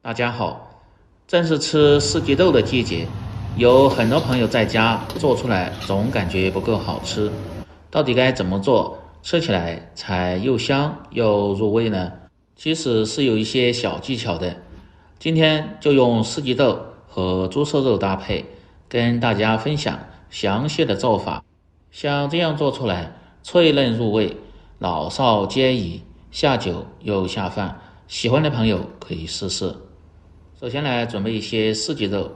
大家好，正是吃四季豆的季节，有很多朋友在家做出来总感觉不够好吃，到底该怎么做，吃起来才又香又入味呢？其实是有一些小技巧的，今天就用四季豆和猪瘦肉搭配，跟大家分享详细的做法。像这样做出来，脆嫩入味，老少皆宜，下酒又下饭，喜欢的朋友可以试试。首先来准备一些四季豆，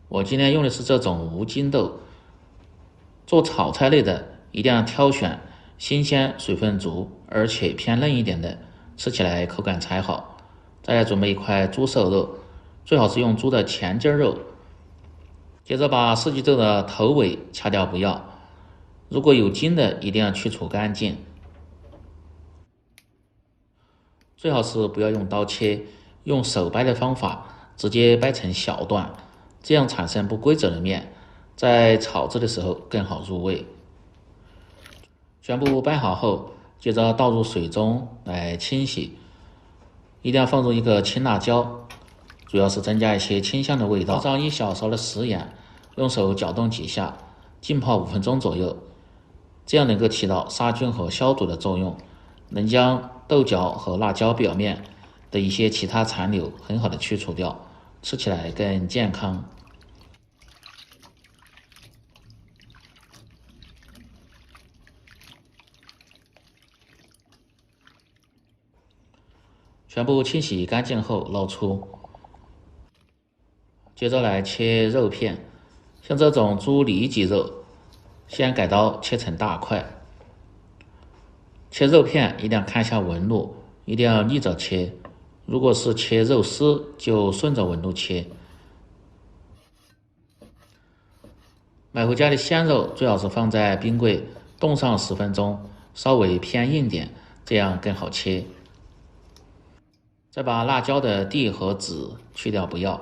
我今天用的是这种无筋豆。做炒菜类的一定要挑选新鲜、水分足而且偏嫩一点的，吃起来口感才好。再来准备一块猪瘦肉，最好是用猪的前筋肉。接着把四季豆的头尾掐掉不要，如果有筋的一定要去除干净。最好是不要用刀切，用手掰的方法直接掰成小段，这样产生不规则的面，在炒制的时候更好入味。全部掰好后，接着倒入水中来清洗，一定要放入一个青辣椒，主要是增加一些清香的味道。放上1小勺的食盐，用手搅动几下，浸泡5分钟左右，这样能够起到杀菌和消毒的作用，能将豆角和辣椒表面的一些其他残留很好的去除掉，吃起来更健康。全部清洗干净后捞出，接着来切肉片。像这种猪里脊肉，先改刀切成大块。切肉片一定要看一下纹路，一定要逆着切，如果是切肉丝就顺着纹路切。买回家的鲜肉最好是放在冰柜冻上10分钟，稍微偏硬点，这样更好切。再把辣椒的蒂和籽去掉不要。喜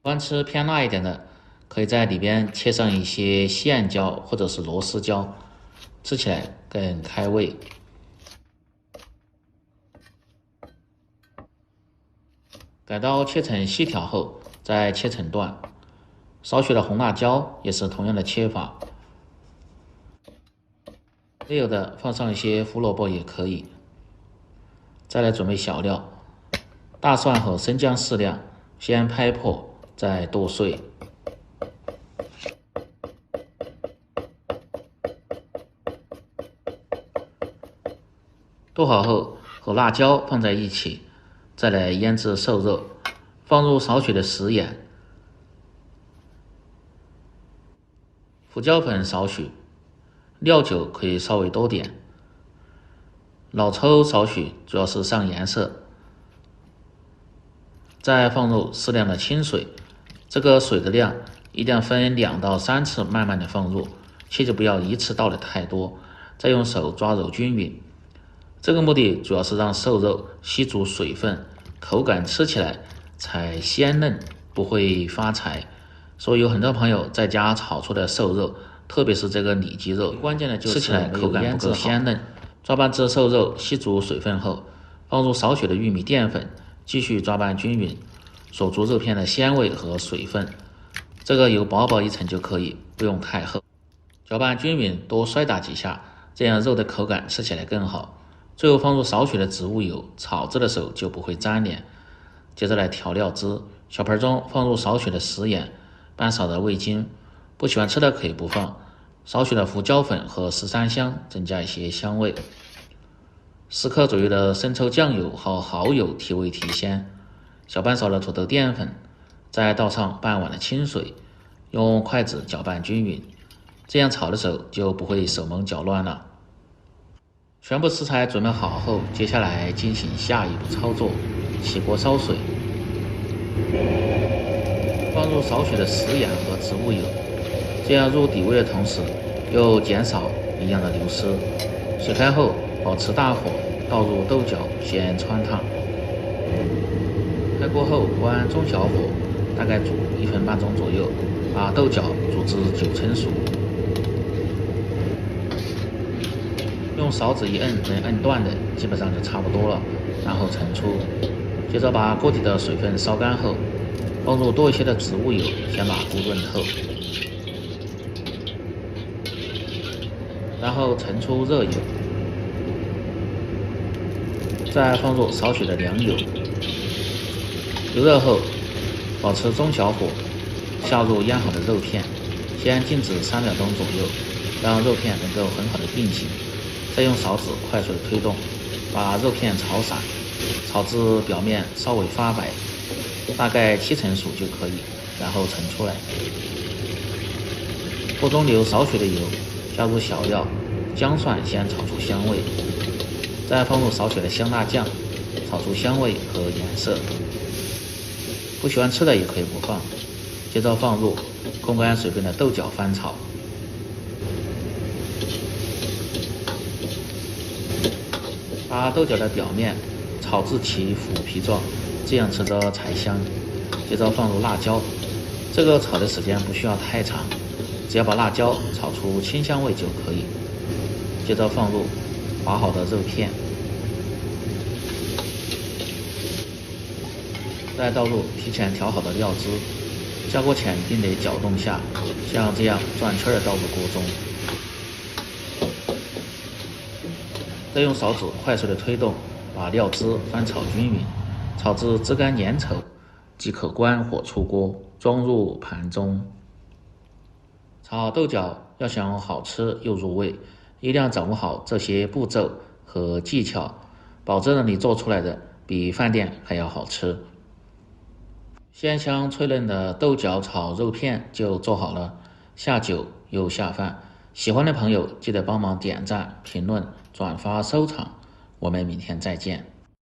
欢吃偏辣一点的，可以在里边切上一些线椒或者是螺丝椒，吃起来更开胃。改刀切成细条后，再切成段。少许的红辣椒也是同样的切法。没有的放上一些胡萝卜也可以。再来准备小料，大蒜和生姜适量，先拍破，再剁碎。剁好后和辣椒放在一起，再来腌制瘦肉，放入少许的食盐，胡椒粉少许，料酒可以稍微多点，老抽少许，主要是上颜色。再放入适量的清水，这个水的量一定要分2到3次慢慢的放入，切记不要一次倒的太多，再用手抓揉均匀。这个目的主要是让瘦肉吸足水分，口感吃起来才鲜嫩，不会发柴。所以有很多朋友在家炒出的瘦肉，特别是这个里脊肉，关键的就是吃起来口感不够鲜嫩。抓拌至瘦肉吸足水分后，放入少许的玉米淀粉，继续抓拌均匀，锁住肉片的鲜味和水分。这个油薄薄一层就可以，不用太厚。搅拌均匀，多摔打几下，这样肉的口感吃起来更好。最后放入少许的植物油，炒制的时候就不会粘连。接着来调料汁，小盆中放入少许的食盐，半勺的味精，不喜欢吃的可以不放。少许的胡椒粉和13香，增加一些香味。10克左右的生抽酱油和蚝油提味提鲜。小半勺的土豆淀粉，再倒上半碗的清水，用筷子搅拌均匀，这样炒的时候就不会手忙脚乱了。全部食材准备好后，接下来进行下一步操作，起锅烧水，放入少许的食盐和植物油，这样入底味的同时又减少营养的流失。水开后保持大火，倒入豆角先汆烫。开锅后关中小火，大概煮1分半钟左右，把豆角煮至9成熟。用勺子一摁，能摁断的基本上就差不多了，然后盛出。接着把锅底的水分烧干后，放入多一些的植物油，先把锅润透，然后盛出热油，再放入少许的凉油，油热后保持中小火，下入腌好的肉片，先静止3秒钟左右，让肉片能够很好的定型，再用勺子快速的推动，把肉片炒散，炒至表面稍微发白，大概7成熟就可以，然后盛出来。锅中留少许的油，加入小料、姜蒜，先炒出香味，再放入少许的香辣酱，炒出香味和颜色。不喜欢吃的也可以不放。接着放入控干水分的豆角翻炒，把豆角的表面炒至其腐皮状，这样吃着才香。接着放入辣椒，这个炒的时间不需要太长，只要把辣椒炒出清香味就可以。接着放入划好的肉片，再倒入提前调好的料汁，下锅前一定得搅动下，像这样转圈的倒入锅中，再用勺子快速的推动，把料汁翻炒均匀，炒至汁干粘稠，即可关火出锅，装入盘中。炒豆角要想好吃又入味，一定要掌握好这些步骤和技巧，保证你做出来的比饭店还要好吃。鲜香脆嫩的豆角炒肉片就做好了，下酒又下饭。喜欢的朋友记得帮忙点赞、评论、转发、收藏，我们明天再见。